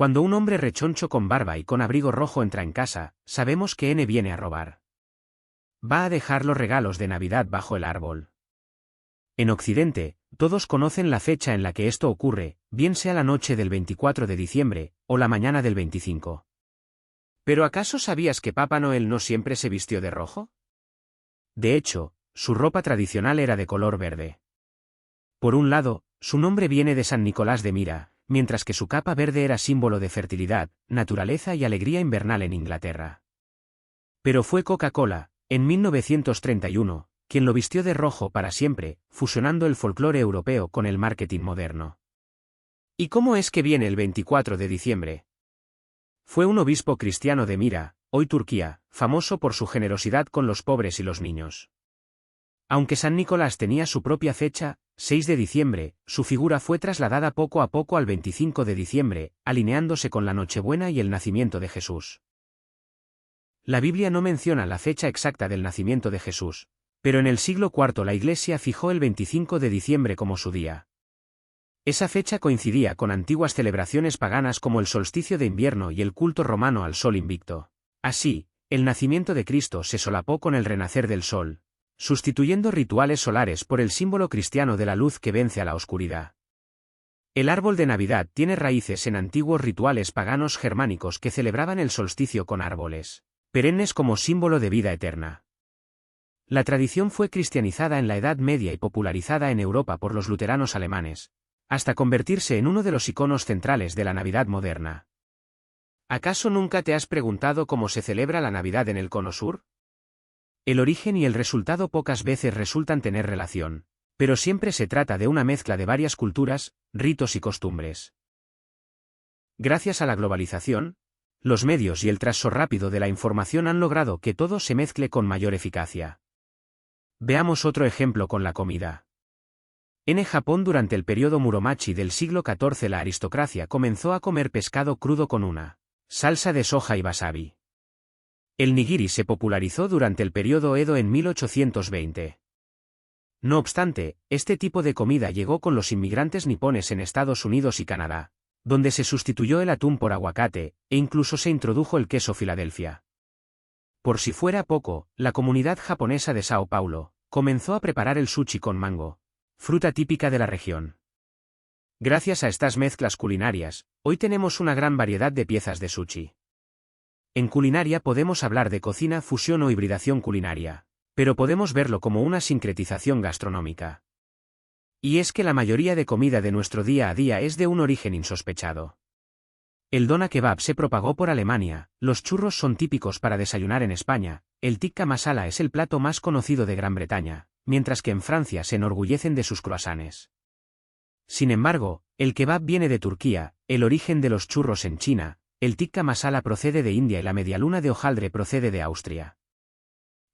Cuando un hombre rechoncho con barba y con abrigo rojo entra en casa, sabemos que N viene a robar. Va a dejar los regalos de Navidad bajo el árbol. En Occidente, todos conocen la fecha en la que esto ocurre, bien sea la noche del 24 de diciembre, o la mañana del 25. ¿Pero acaso sabías que Papá Noel no siempre se vistió de rojo? De hecho, su ropa tradicional era de color verde. Por un lado, su nombre viene de San Nicolás de Mira, mientras que su capa verde era símbolo de fertilidad, naturaleza y alegría invernal en Inglaterra. Pero fue Coca-Cola, en 1931, quien lo vistió de rojo para siempre, fusionando el folclore europeo con el marketing moderno. ¿Y cómo es que viene el 24 de diciembre? Fue un obispo cristiano de Mira, hoy Turquía, famoso por su generosidad con los pobres y los niños. Aunque San Nicolás tenía su propia fecha, 6 de diciembre, su figura fue trasladada poco a poco al 25 de diciembre, alineándose con la Nochebuena y el nacimiento de Jesús. La Biblia no menciona la fecha exacta del nacimiento de Jesús, pero en el siglo IV la Iglesia fijó el 25 de diciembre como su día. Esa fecha coincidía con antiguas celebraciones paganas como el solsticio de invierno y el culto romano al sol invicto. Así, el nacimiento de Cristo se solapó con el renacer del sol, sustituyendo rituales solares por el símbolo cristiano de la luz que vence a la oscuridad. El árbol de Navidad tiene raíces en antiguos rituales paganos germánicos que celebraban el solsticio con árboles perennes como símbolo de vida eterna. La tradición fue cristianizada en la Edad Media y popularizada en Europa por los luteranos alemanes, hasta convertirse en uno de los iconos centrales de la Navidad moderna. ¿Acaso nunca te has preguntado cómo se celebra la Navidad en el Cono Sur? El origen y el resultado pocas veces resultan tener relación, pero siempre se trata de una mezcla de varias culturas, ritos y costumbres. Gracias a la globalización, los medios y el traspaso rápido de la información han logrado que todo se mezcle con mayor eficacia. Veamos otro ejemplo con la comida. En Japón durante el periodo Muromachi del siglo XIV la aristocracia comenzó a comer pescado crudo con una salsa de soja y wasabi. El nigiri se popularizó durante el periodo Edo en 1820. No obstante, este tipo de comida llegó con los inmigrantes nipones en Estados Unidos y Canadá, donde se sustituyó el atún por aguacate, e incluso se introdujo el queso Filadelfia. Por si fuera poco, la comunidad japonesa de Sao Paulo comenzó a preparar el sushi con mango, fruta típica de la región. Gracias a estas mezclas culinarias, hoy tenemos una gran variedad de piezas de sushi. En culinaria podemos hablar de cocina fusión o hibridación culinaria, pero podemos verlo como una sincretización gastronómica. Y es que la mayoría de comida de nuestro día a día es de un origen insospechado. El doner kebab se propagó por Alemania, los churros son típicos para desayunar en España, el tikka masala es el plato más conocido de Gran Bretaña, mientras que en Francia se enorgullecen de sus croissants. Sin embargo, el kebab viene de Turquía, el origen de los churros en China, el tikka masala procede de India y la medialuna de hojaldre procede de Austria.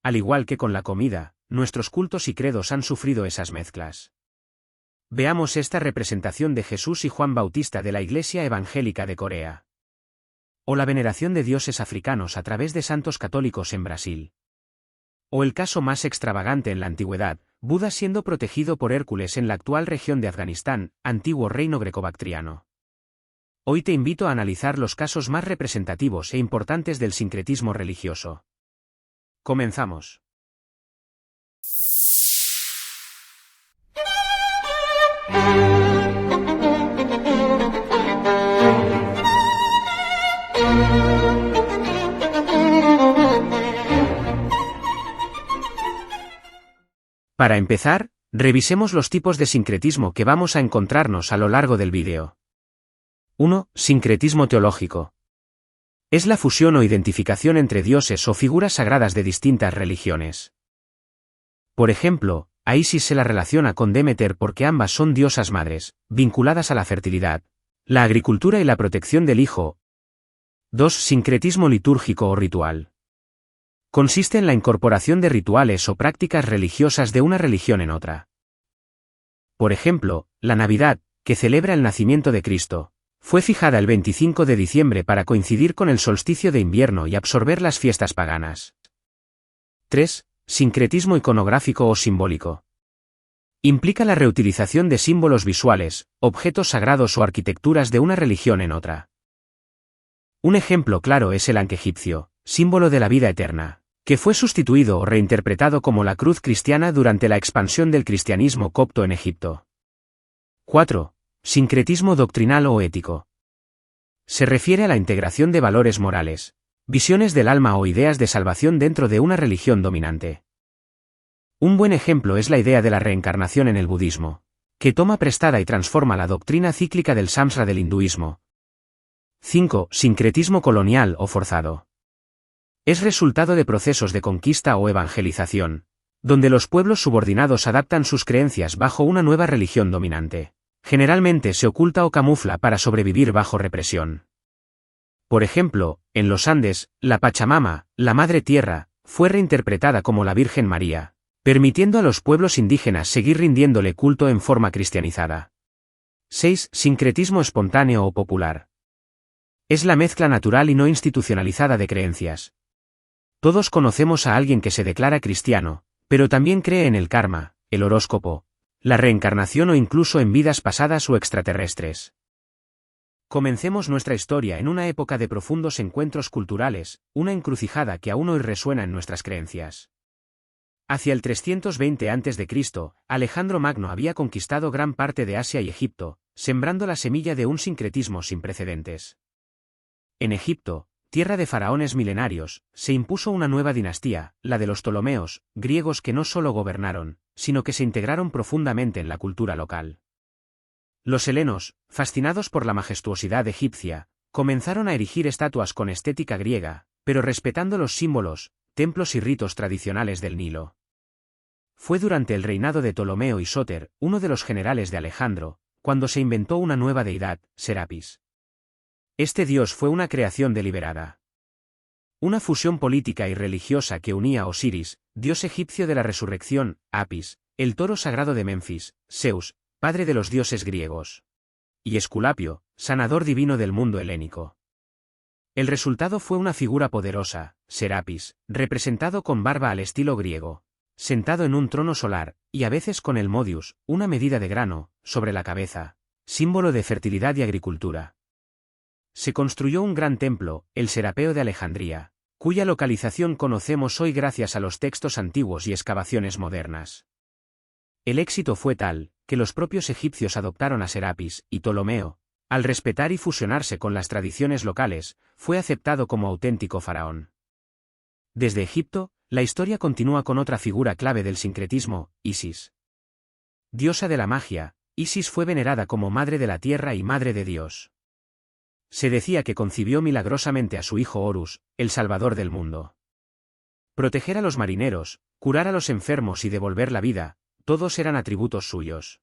Al igual que con la comida, nuestros cultos y credos han sufrido esas mezclas. Veamos esta representación de Jesús y Juan Bautista de la Iglesia Evangélica de Corea. O la veneración de dioses africanos a través de santos católicos en Brasil. O el caso más extravagante en la antigüedad, Buda siendo protegido por Hércules en la actual región de Afganistán, antiguo reino grecobactriano. Hoy te invito a analizar los casos más representativos e importantes del sincretismo religioso. Comenzamos. Para empezar, revisemos los tipos de sincretismo que vamos a encontrarnos a lo largo del vídeo. 1. Sincretismo teológico. Es la fusión o identificación entre dioses o figuras sagradas de distintas religiones. Por ejemplo, a Isis se la relaciona con Demeter porque ambas son diosas madres, vinculadas a la fertilidad, la agricultura y la protección del hijo. 2. Sincretismo litúrgico o ritual. Consiste en la incorporación de rituales o prácticas religiosas de una religión en otra. Por ejemplo, la Navidad, que celebra el nacimiento de Cristo, fue fijada el 25 de diciembre para coincidir con el solsticio de invierno y absorber las fiestas paganas. 3. Sincretismo iconográfico o simbólico. Implica la reutilización de símbolos visuales, objetos sagrados o arquitecturas de una religión en otra. Un ejemplo claro es el ankh egipcio, símbolo de la vida eterna, que fue sustituido o reinterpretado como la cruz cristiana durante la expansión del cristianismo copto en Egipto. 4. Sincretismo doctrinal o ético. Se refiere a la integración de valores morales, visiones del alma o ideas de salvación dentro de una religión dominante. Un buen ejemplo es la idea de la reencarnación en el budismo, que toma prestada y transforma la doctrina cíclica del samsara del hinduismo. 5. Sincretismo colonial o forzado. Es resultado de procesos de conquista o evangelización, donde los pueblos subordinados adaptan sus creencias bajo una nueva religión dominante. Generalmente se oculta o camufla para sobrevivir bajo represión. Por ejemplo, en los Andes, la Pachamama, la Madre Tierra, fue reinterpretada como la Virgen María, permitiendo a los pueblos indígenas seguir rindiéndole culto en forma cristianizada. 6. Sincretismo espontáneo o popular. Es la mezcla natural y no institucionalizada de creencias. Todos conocemos a alguien que se declara cristiano, pero también cree en el karma, el horóscopo, la reencarnación o incluso en vidas pasadas o extraterrestres. Comencemos nuestra historia en una época de profundos encuentros culturales, una encrucijada que aún hoy resuena en nuestras creencias. Hacia el 320 a.C., Alejandro Magno había conquistado gran parte de Asia y Egipto, sembrando la semilla de un sincretismo sin precedentes. En Egipto, tierra de faraones milenarios, se impuso una nueva dinastía, la de los Ptolomeos, griegos que no solo gobernaron, sino que se integraron profundamente en la cultura local. Los helenos, fascinados por la majestuosidad egipcia, comenzaron a erigir estatuas con estética griega, pero respetando los símbolos, templos y ritos tradicionales del Nilo. Fue durante el reinado de Ptolomeo y Sóter, uno de los generales de Alejandro, cuando se inventó una nueva deidad, Serapis. Este dios fue una creación deliberada. Una fusión política y religiosa que unía a Osiris, dios egipcio de la resurrección, Apis, el toro sagrado de Menfis, Zeus, padre de los dioses griegos, y Esculapio, sanador divino del mundo helénico. El resultado fue una figura poderosa, Serapis, representado con barba al estilo griego, sentado en un trono solar, y a veces con el modius, una medida de grano, sobre la cabeza, símbolo de fertilidad y agricultura. Se construyó un gran templo, el Serapeo de Alejandría, cuya localización conocemos hoy gracias a los textos antiguos y excavaciones modernas. El éxito fue tal, que los propios egipcios adoptaron a Serapis, y Ptolomeo, al respetar y fusionarse con las tradiciones locales, fue aceptado como auténtico faraón. Desde Egipto, la historia continúa con otra figura clave del sincretismo, Isis. Diosa de la magia, Isis fue venerada como madre de la tierra y madre de Dios. Se decía que concibió milagrosamente a su hijo Horus, el salvador del mundo. Proteger a los marineros, curar a los enfermos y devolver la vida, todos eran atributos suyos.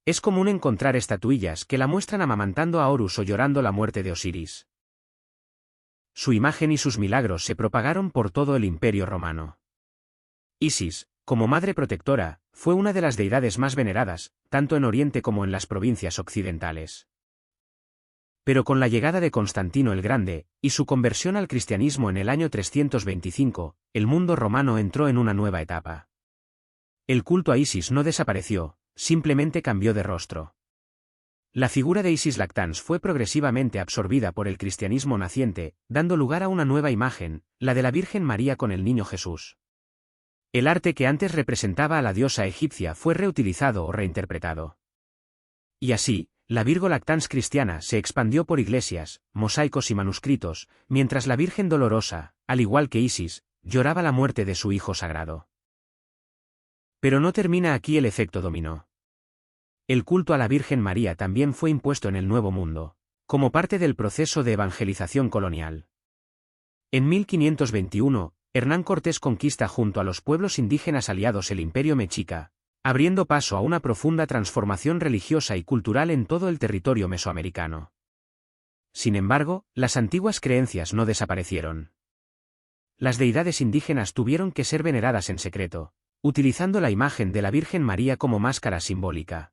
Es común encontrar estatuillas que la muestran amamantando a Horus o llorando la muerte de Osiris. Su imagen y sus milagros se propagaron por todo el Imperio Romano. Isis, como madre protectora, fue una de las deidades más veneradas, tanto en Oriente como en las provincias occidentales. Pero con la llegada de Constantino el Grande, y su conversión al cristianismo en el año 325, el mundo romano entró en una nueva etapa. El culto a Isis no desapareció, simplemente cambió de rostro. La figura de Isis Lactans fue progresivamente absorbida por el cristianismo naciente, dando lugar a una nueva imagen, la de la Virgen María con el niño Jesús. El arte que antes representaba a la diosa egipcia fue reutilizado o reinterpretado. Y así, la Virgo Lactans cristiana se expandió por iglesias, mosaicos y manuscritos, mientras la Virgen Dolorosa, al igual que Isis, lloraba la muerte de su hijo sagrado. Pero no termina aquí el efecto dominó. El culto a la Virgen María también fue impuesto en el Nuevo Mundo, como parte del proceso de evangelización colonial. En 1521, Hernán Cortés conquista junto a los pueblos indígenas aliados el Imperio Mexica, abriendo paso a una profunda transformación religiosa y cultural en todo el territorio mesoamericano. Sin embargo, las antiguas creencias no desaparecieron. Las deidades indígenas tuvieron que ser veneradas en secreto, utilizando la imagen de la Virgen María como máscara simbólica.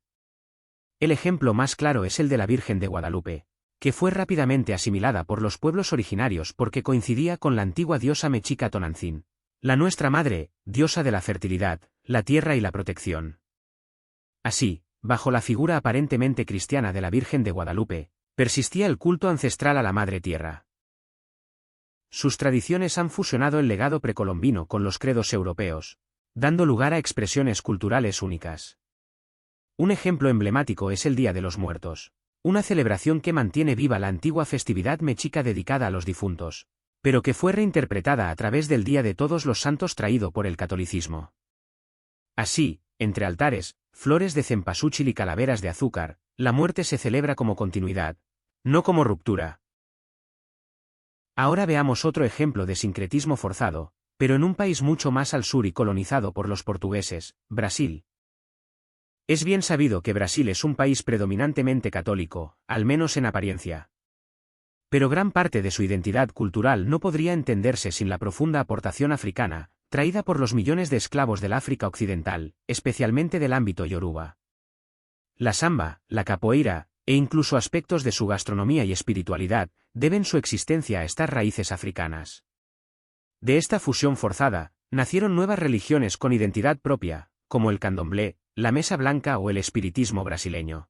El ejemplo más claro es el de la Virgen de Guadalupe, que fue rápidamente asimilada por los pueblos originarios porque coincidía con la antigua diosa mexica Tonantzin, la Nuestra Madre, diosa de la fertilidad, la tierra y la protección. Así, bajo la figura aparentemente cristiana de la Virgen de Guadalupe, Persistía el culto ancestral a la Madre Tierra. Sus tradiciones han fusionado el legado precolombino con los credos europeos, dando lugar a expresiones culturales únicas. Un ejemplo emblemático es el Día de los Muertos, una celebración que mantiene viva la antigua festividad mexica dedicada a los difuntos, pero que fue reinterpretada a través del Día de Todos los Santos traído por el catolicismo. Así, entre altares, flores de cempasúchil y calaveras de azúcar, la muerte se celebra como continuidad, no como ruptura. Ahora veamos otro ejemplo de sincretismo forzado, pero en un país mucho más al sur y colonizado por los portugueses, Brasil. Es bien sabido que Brasil es un país predominantemente católico, al menos en apariencia. Pero gran parte de su identidad cultural no podría entenderse sin la profunda aportación africana, traída por los millones de esclavos del África Occidental, especialmente del ámbito yoruba. La samba, la capoeira, e incluso aspectos de su gastronomía y espiritualidad, deben su existencia a estas raíces africanas. De esta fusión forzada, nacieron nuevas religiones con identidad propia, como el candomblé, la mesa blanca o el espiritismo brasileño.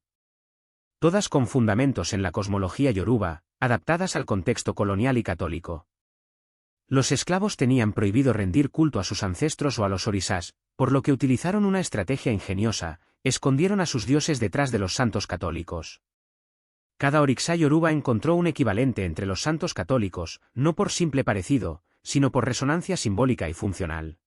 Todas con fundamentos en la cosmología yoruba, adaptadas al contexto colonial y católico. Los esclavos tenían prohibido rendir culto a sus ancestros o a los orisás, por lo que utilizaron una estrategia ingeniosa, escondieron a sus dioses detrás de los santos católicos. Cada orixá yoruba encontró un equivalente entre los santos católicos, no por simple parecido, sino por resonancia simbólica y funcional.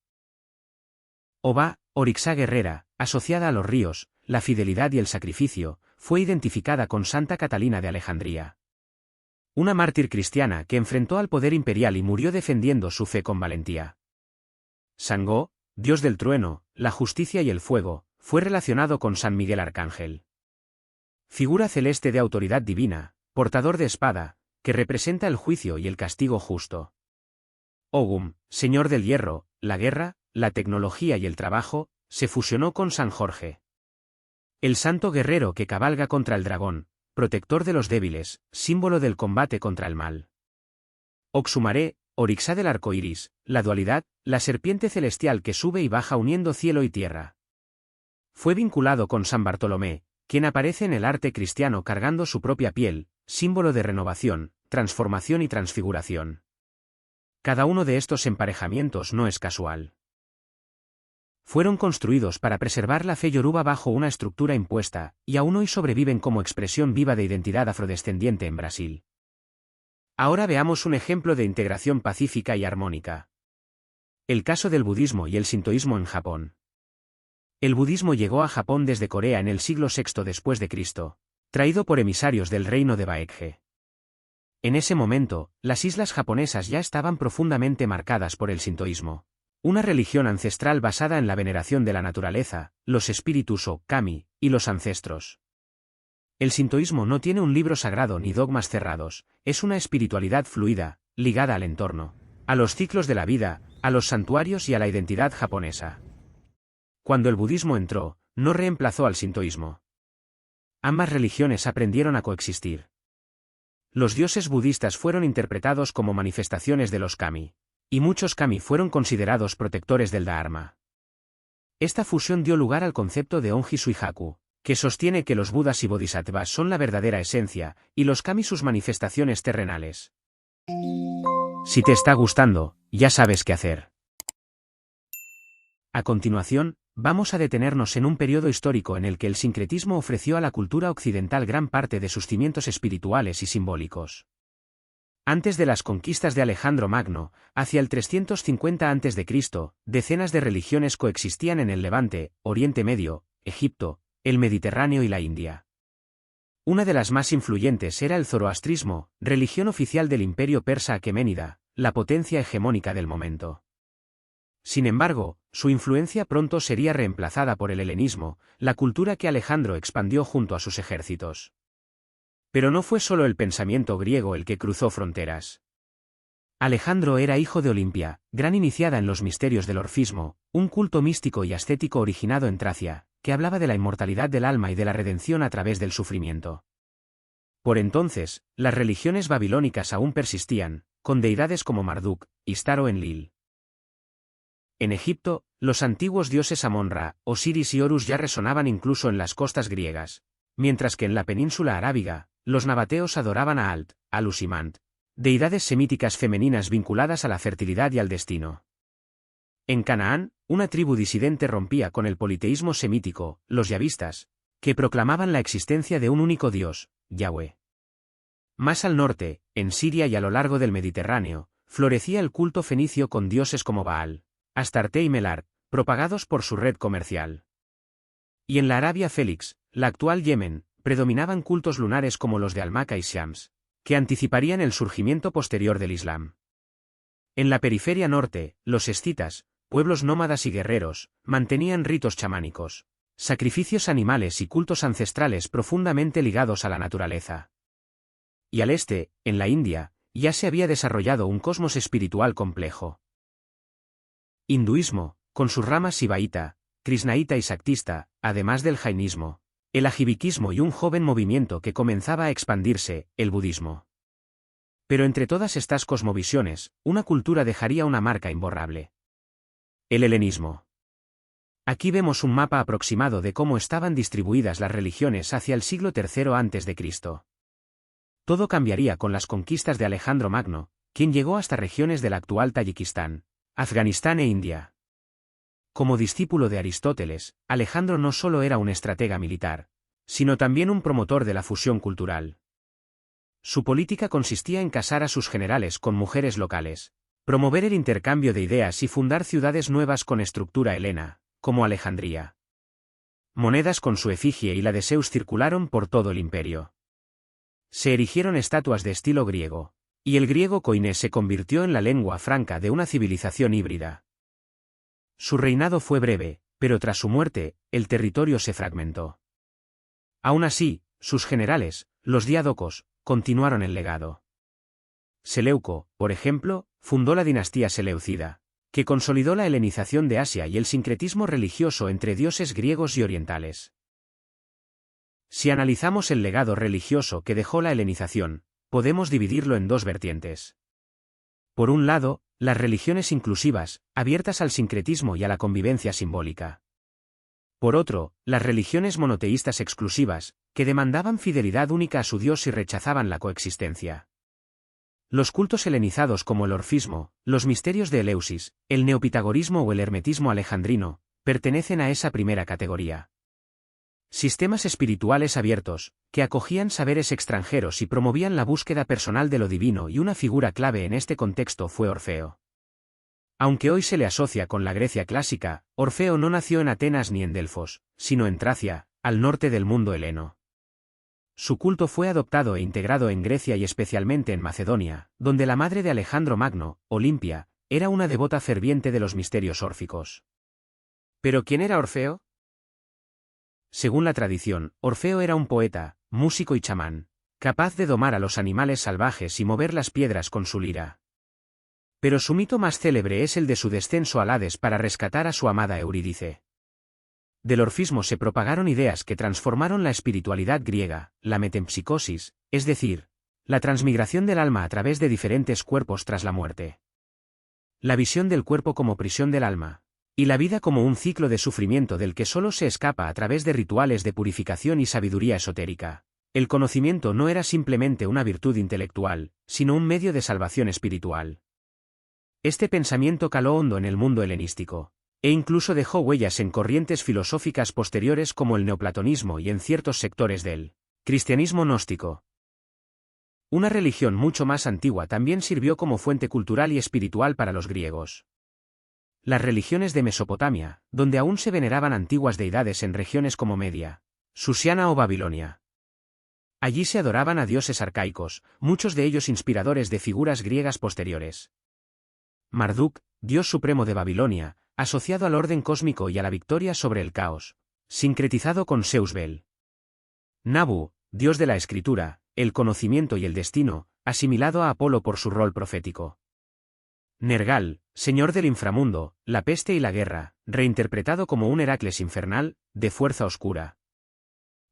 Oba, orixá guerrera, asociada a los ríos, la fidelidad y el sacrificio, fue identificada con Santa Catalina de Alejandría. Una mártir cristiana que enfrentó al poder imperial y murió defendiendo su fe con valentía. Sangó, dios del trueno, la justicia y el fuego, fue relacionado con San Miguel Arcángel. Figura celeste de autoridad divina, portador de espada, que representa el juicio y el castigo justo. Ogum, señor del hierro, la guerra, la tecnología y el trabajo, se fusionó con San Jorge. El santo guerrero que cabalga contra el dragón, protector de los débiles, símbolo del combate contra el mal. Oxumaré, orixá del arco iris, la dualidad, la serpiente celestial que sube y baja uniendo cielo y tierra. Fue vinculado con San Bartolomé, quien aparece en el arte cristiano cargando su propia piel, símbolo de renovación, transformación y transfiguración. Cada uno de estos emparejamientos no es casual. Fueron construidos para preservar la fe yoruba bajo una estructura impuesta, y aún hoy sobreviven como expresión viva de identidad afrodescendiente en Brasil. Ahora veamos un ejemplo de integración pacífica y armónica. El caso del budismo y el sintoísmo en Japón. El budismo llegó a Japón desde Corea en el siglo VI después de Cristo, traído por emisarios del reino de Baekje. En ese momento, las islas japonesas ya estaban profundamente marcadas por el sintoísmo. Una religión ancestral basada en la veneración de la naturaleza, los espíritus o kami, y los ancestros. El sintoísmo no tiene un libro sagrado ni dogmas cerrados, es una espiritualidad fluida, ligada al entorno, a los ciclos de la vida, a los santuarios y a la identidad japonesa. Cuando el budismo entró, no reemplazó al sintoísmo. Ambas religiones aprendieron a coexistir. Los dioses budistas fueron interpretados como manifestaciones de los kami. Y muchos kami fueron considerados protectores del Dharma. Esta fusión dio lugar al concepto de Onji Suihaku, que sostiene que los budas y bodhisattvas son la verdadera esencia, y los kami sus manifestaciones terrenales. Si te está gustando, ya sabes qué hacer. A continuación, vamos a detenernos en un periodo histórico en el que el sincretismo ofreció a la cultura occidental gran parte de sus cimientos espirituales y simbólicos. Antes de las conquistas de Alejandro Magno, hacia el 350 a.C., decenas de religiones coexistían en el Levante, Oriente Medio, Egipto, el Mediterráneo y la India. Una de las más influyentes era el zoroastrismo, religión oficial del imperio persa aqueménida, la potencia hegemónica del momento. Sin embargo, su influencia pronto sería reemplazada por el helenismo, la cultura que Alejandro expandió junto a sus ejércitos. Pero no fue solo el pensamiento griego el que cruzó fronteras. Alejandro era hijo de Olimpia, gran iniciada en los misterios del orfismo, un culto místico y ascético originado en Tracia, que hablaba de la inmortalidad del alma y de la redención a través del sufrimiento. Por entonces, las religiones babilónicas aún persistían, con deidades como Marduk, Istar o Enlil. En Egipto, los antiguos dioses Amon-Ra, Osiris y Horus ya resonaban incluso en las costas griegas, mientras que en la península arábiga, los nabateos adoraban a Alt, Alusimant, deidades semíticas femeninas vinculadas a la fertilidad y al destino. En Canaán, una tribu disidente rompía con el politeísmo semítico, los yavistas, que proclamaban la existencia de un único Dios, Yahweh. Más al norte, en Siria y a lo largo del Mediterráneo, florecía el culto fenicio con dioses como Baal, Astarte y Melar, propagados por su red comercial. Y en la Arabia Félix, la actual Yemen, predominaban cultos lunares como los de Almaka y Shams, que anticiparían el surgimiento posterior del Islam. En la periferia norte, los escitas, pueblos nómadas y guerreros, mantenían ritos chamánicos, sacrificios animales y cultos ancestrales profundamente ligados a la naturaleza. Y al este, en la India, ya se había desarrollado un cosmos espiritual complejo. Hinduismo, con sus ramas sibaíta, krisnaíta y saktista, además del jainismo, el ajiviquismo y un joven movimiento que comenzaba a expandirse, el budismo. Pero entre todas estas cosmovisiones, una cultura dejaría una marca imborrable. El helenismo. Aquí vemos un mapa aproximado de cómo estaban distribuidas las religiones hacia el siglo III a.C. Todo cambiaría con las conquistas de Alejandro Magno, quien llegó hasta regiones del actual Tayikistán, Afganistán e India. Como discípulo de Aristóteles, Alejandro no solo era un estratega militar, sino también un promotor de la fusión cultural. Su política consistía en casar a sus generales con mujeres locales, promover el intercambio de ideas y fundar ciudades nuevas con estructura helena, como Alejandría. Monedas con su efigie y la de Zeus circularon por todo el imperio. Se erigieron estatuas de estilo griego, y el griego koiné se convirtió en la lengua franca de una civilización híbrida. Su reinado fue breve, pero tras su muerte, el territorio se fragmentó. Aún así, sus generales, los diádocos, continuaron el legado. Seleuco, por ejemplo, fundó la dinastía seleucida, que consolidó la helenización de Asia y el sincretismo religioso entre dioses griegos y orientales. Si analizamos el legado religioso que dejó la helenización, podemos dividirlo en dos vertientes. Por un lado, las religiones inclusivas, abiertas al sincretismo y a la convivencia simbólica. Por otro, las religiones monoteístas exclusivas, que demandaban fidelidad única a su Dios y rechazaban la coexistencia. Los cultos helenizados como el orfismo, los misterios de Eleusis, el neopitagorismo o el hermetismo alejandrino, pertenecen a esa primera categoría. Sistemas espirituales abiertos, que acogían saberes extranjeros y promovían la búsqueda personal de lo divino, y una figura clave en este contexto fue Orfeo. Aunque hoy se le asocia con la Grecia clásica, Orfeo no nació en Atenas ni en Delfos, sino en Tracia, al norte del mundo heleno. Su culto fue adoptado e integrado en Grecia y especialmente en Macedonia, donde la madre de Alejandro Magno, Olimpia, era una devota ferviente de los misterios órficos. ¿Pero quién era Orfeo? Según la tradición, Orfeo era un poeta, músico y chamán, capaz de domar a los animales salvajes y mover las piedras con su lira. Pero su mito más célebre es el de su descenso al Hades para rescatar a su amada Eurídice. Del orfismo se propagaron ideas que transformaron la espiritualidad griega, la metempsicosis, es decir, la transmigración del alma a través de diferentes cuerpos tras la muerte. La visión del cuerpo como prisión del alma, y la vida como un ciclo de sufrimiento del que solo se escapa a través de rituales de purificación y sabiduría esotérica. El conocimiento no era simplemente una virtud intelectual, sino un medio de salvación espiritual. Este pensamiento caló hondo en el mundo helenístico, e incluso dejó huellas en corrientes filosóficas posteriores como el neoplatonismo y en ciertos sectores del cristianismo gnóstico. Una religión mucho más antigua también sirvió como fuente cultural y espiritual para los griegos. Las religiones de Mesopotamia, donde aún se veneraban antiguas deidades en regiones como Media, Susiana o Babilonia. Allí se adoraban a dioses arcaicos, muchos de ellos inspiradores de figuras griegas posteriores. Marduk, dios supremo de Babilonia, asociado al orden cósmico y a la victoria sobre el caos, sincretizado con Zeus Bel. Nabu, dios de la escritura, el conocimiento y el destino, asimilado a Apolo por su rol profético. Nergal, señor del inframundo, la peste y la guerra, reinterpretado como un Heracles infernal, de fuerza oscura.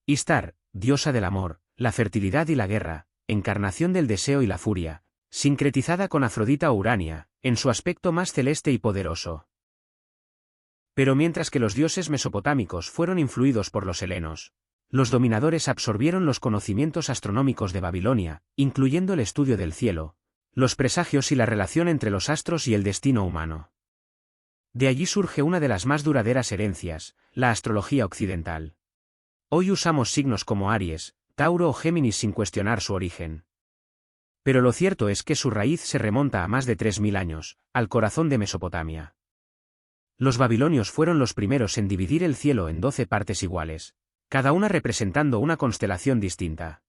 Istar, diosa del amor, la fertilidad y la guerra, encarnación del deseo y la furia, sincretizada con Afrodita o Urania, en su aspecto más celeste y poderoso. Pero mientras que los dioses mesopotámicos fueron influidos por los helenos, Los dominadores absorbieron los conocimientos astronómicos de Babilonia, incluyendo el estudio del cielo, los presagios y la relación entre los astros y el destino humano. De allí surge una de las más duraderas herencias, la astrología occidental. Hoy usamos signos como Aries, Tauro o Géminis sin cuestionar su origen. Pero lo cierto es que su raíz se remonta a más de 3000 años, al corazón de Mesopotamia. Los babilonios fueron los primeros en dividir el cielo en 12 partes iguales, cada una representando una constelación distinta.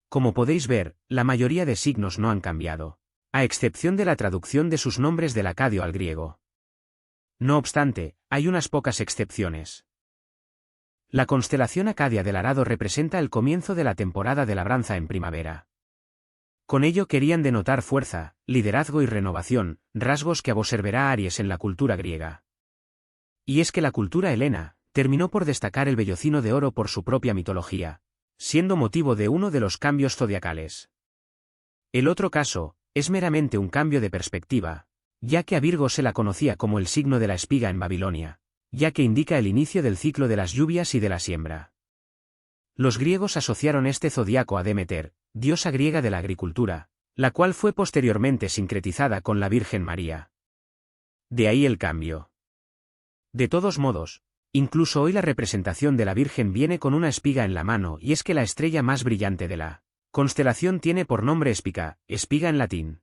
Como podéis ver, la mayoría de signos no han cambiado, a excepción de la traducción de sus nombres del acadio al griego. No obstante, hay unas pocas excepciones. La constelación acadia del arado representa el comienzo de la temporada de labranza en primavera. Con ello querían denotar fuerza, liderazgo y renovación, rasgos que observará Aries en la cultura griega. Y es que la cultura helena terminó por destacar el vellocino de oro por su propia mitología, siendo motivo de uno de los cambios zodiacales. El otro caso es meramente un cambio de perspectiva, ya que a Virgo se la conocía como el signo de la espiga en Babilonia, ya que indica el inicio del ciclo de las lluvias y de la siembra. Los griegos asociaron este zodiaco a Demeter, diosa griega de la agricultura, la cual fue posteriormente sincretizada con la Virgen María. De ahí el cambio. De todos modos, incluso hoy la representación de la Virgen viene con una espiga en la mano, y es que la estrella más brillante de la constelación tiene por nombre Espica, espiga en latín.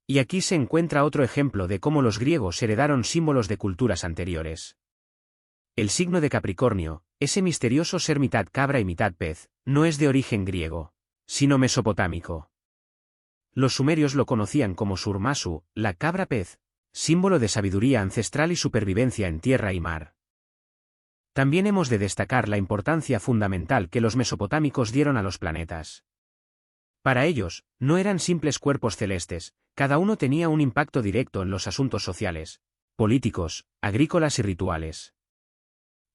Y aquí se encuentra otro ejemplo de cómo los griegos heredaron símbolos de culturas anteriores. El signo de Capricornio, ese misterioso ser mitad cabra y mitad pez, no es de origen griego, sino mesopotámico. Los sumerios lo conocían como Surmasu, la cabra pez, símbolo de sabiduría ancestral y supervivencia en tierra y mar. También hemos de destacar la importancia fundamental que los mesopotámicos dieron a los planetas. Para ellos, no eran simples cuerpos celestes, cada uno tenía un impacto directo en los asuntos sociales, políticos, agrícolas y rituales.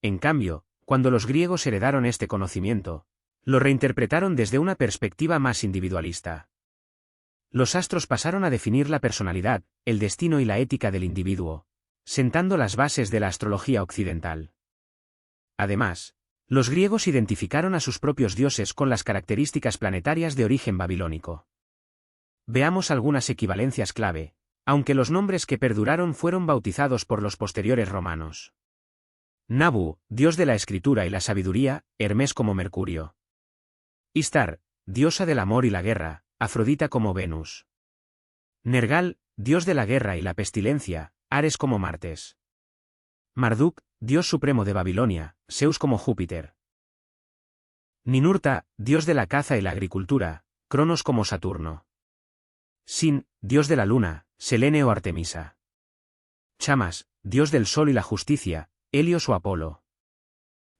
En cambio, cuando los griegos heredaron este conocimiento, lo reinterpretaron desde una perspectiva más individualista. Los astros pasaron a definir la personalidad, el destino y la ética del individuo, sentando las bases de la astrología occidental. Además, los griegos identificaron a sus propios dioses con las características planetarias de origen babilónico. Veamos algunas equivalencias clave, aunque los nombres que perduraron fueron bautizados por los posteriores romanos. Nabu, dios de la escritura y la sabiduría, Hermes como Mercurio. Istar, diosa del amor y la guerra, Afrodita como Venus. Nergal, dios de la guerra y la pestilencia, Ares como Martes. Marduk, dios supremo de Babilonia, Zeus como Júpiter. Ninurta, dios de la caza y la agricultura, Cronos como Saturno. Sin, dios de la luna, Selene o Artemisa. Chamas, dios del sol y la justicia, Helios o Apolo.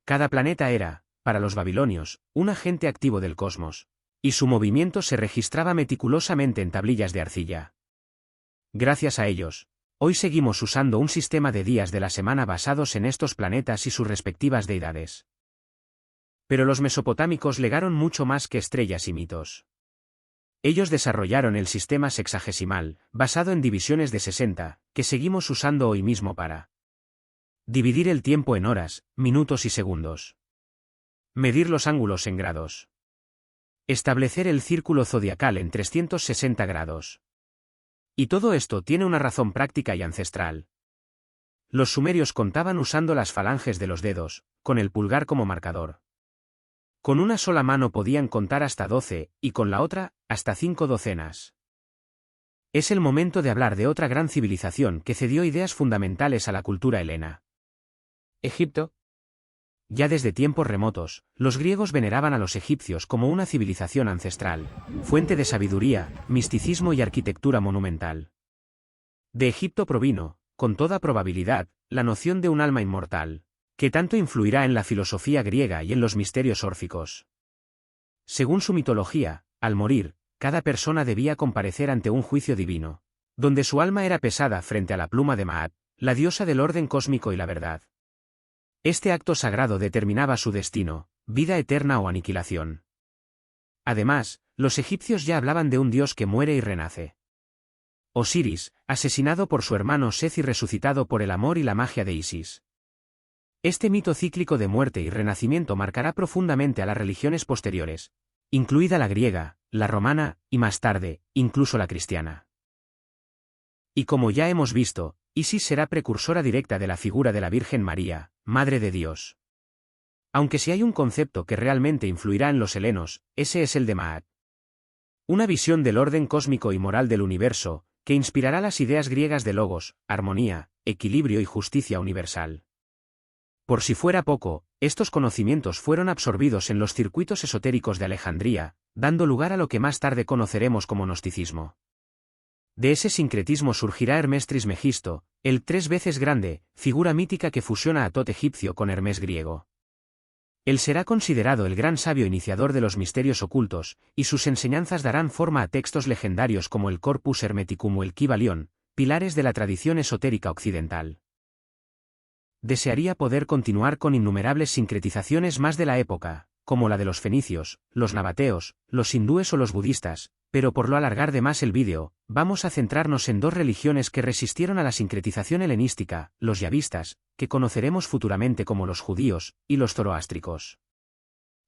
Cada planeta era, para los babilonios, un agente activo del cosmos, y su movimiento se registraba meticulosamente en tablillas de arcilla. Gracias a ellos, hoy seguimos usando un sistema de días de la semana basados en estos planetas y sus respectivas deidades. Pero los mesopotámicos legaron mucho más que estrellas y mitos. Ellos desarrollaron el sistema sexagesimal, basado en divisiones de 60, que seguimos usando hoy mismo para dividir el tiempo en horas, minutos y segundos. Medir los ángulos en grados. Establecer el círculo zodiacal en 360 grados. Y todo esto tiene una razón práctica y ancestral. Los sumerios contaban usando las falanges de los dedos, con el pulgar como marcador. Con una sola mano podían contar hasta 12, y con la otra, hasta 5 docenas. Es el momento de hablar de otra gran civilización que cedió ideas fundamentales a la cultura helena. Egipto. Ya desde tiempos remotos, los griegos veneraban a los egipcios como una civilización ancestral, fuente de sabiduría, misticismo y arquitectura monumental. De Egipto provino, con toda probabilidad, la noción de un alma inmortal, que tanto influirá en la filosofía griega y en los misterios órficos. Según su mitología, al morir, cada persona debía comparecer ante un juicio divino, donde su alma era pesada frente a la pluma de Maat, la diosa del orden cósmico y la verdad. Este acto sagrado determinaba su destino, vida eterna o aniquilación. Además, los egipcios ya hablaban de un dios que muere y renace. Osiris, asesinado por su hermano Seth y resucitado por el amor y la magia de Isis. Este mito cíclico de muerte y renacimiento marcará profundamente a las religiones posteriores, incluida la griega, la romana, y más tarde, incluso la cristiana. Y como ya hemos visto, Isis será precursora directa de la figura de la Virgen María, Madre de Dios. Aunque si hay un concepto que realmente influirá en los helenos, ese es el de Maat. Una visión del orden cósmico y moral del universo, que inspirará las ideas griegas de logos, armonía, equilibrio y justicia universal. Por si fuera poco, estos conocimientos fueron absorbidos en los circuitos esotéricos de Alejandría, dando lugar a lo que más tarde conoceremos como gnosticismo. De ese sincretismo surgirá Hermes Trismegisto, el 3 veces grande, figura mítica que fusiona a Tot egipcio con Hermes griego. Él será considerado el gran sabio iniciador de los misterios ocultos, y sus enseñanzas darán forma a textos legendarios como el Corpus Hermeticum o el Kybalión, pilares de la tradición esotérica occidental. Desearía poder continuar con innumerables sincretizaciones más de la época, como la de los fenicios, los nabateos, los hindúes o los budistas, pero por no alargar de más el vídeo, vamos a centrarnos en 2 religiones que resistieron a la sincretización helenística, los yavistas, que conoceremos futuramente como los judíos, y los zoroástricos.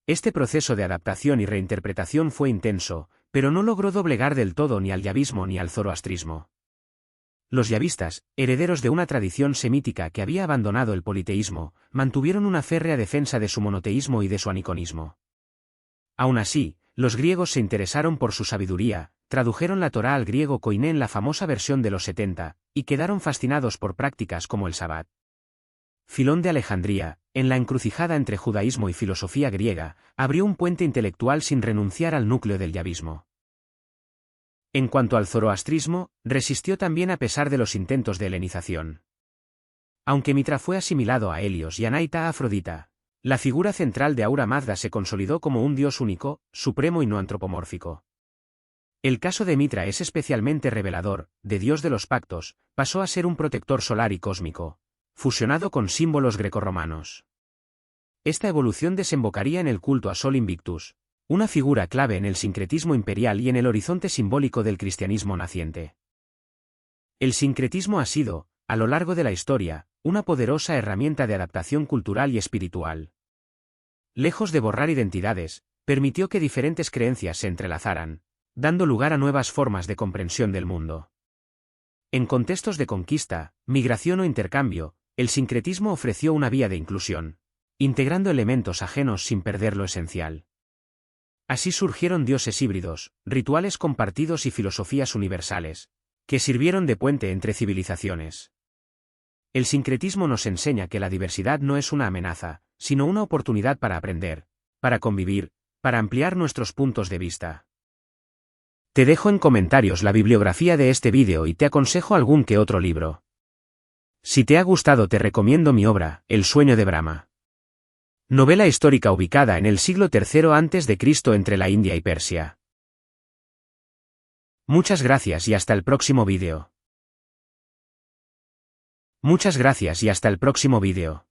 Este proceso de adaptación y reinterpretación fue intenso, pero no logró doblegar del todo ni al yavismo ni al zoroastrismo. Los yavistas, herederos de una tradición semítica que había abandonado el politeísmo, mantuvieron una férrea defensa de su monoteísmo y de su aniconismo. Aún así, los griegos se interesaron por su sabiduría, tradujeron la Torá al griego koiné en la famosa versión de los 70, y quedaron fascinados por prácticas como el Sabbat. Filón de Alejandría, en la encrucijada entre judaísmo y filosofía griega, abrió un puente intelectual sin renunciar al núcleo del yavismo. En cuanto al zoroastrismo, resistió también a pesar de los intentos de helenización. Aunque Mitra fue asimilado a Helios y Anaita a Afrodita, la figura central de Ahura Mazda se consolidó como un dios único, supremo y no antropomórfico. El caso de Mitra es especialmente revelador, de dios de los pactos, pasó a ser un protector solar y cósmico, fusionado con símbolos grecorromanos. Esta evolución desembocaría en el culto a Sol Invictus, una figura clave en el sincretismo imperial y en el horizonte simbólico del cristianismo naciente. El sincretismo ha sido, a lo largo de la historia, una poderosa herramienta de adaptación cultural y espiritual. Lejos de borrar identidades, permitió que diferentes creencias se entrelazaran, dando lugar a nuevas formas de comprensión del mundo. En contextos de conquista, migración o intercambio, el sincretismo ofreció una vía de inclusión, integrando elementos ajenos sin perder lo esencial. Así surgieron dioses híbridos, rituales compartidos y filosofías universales, que sirvieron de puente entre civilizaciones. El sincretismo nos enseña que la diversidad no es una amenaza, sino una oportunidad para aprender, para convivir, para ampliar nuestros puntos de vista. Te dejo en comentarios la bibliografía de este vídeo y te aconsejo algún que otro libro. Si te ha gustado te recomiendo mi obra, El sueño de Brahma. Novela histórica ubicada en el siglo III a.C. entre la India y Persia. Muchas gracias y hasta el próximo vídeo. Muchas gracias y hasta el próximo vídeo.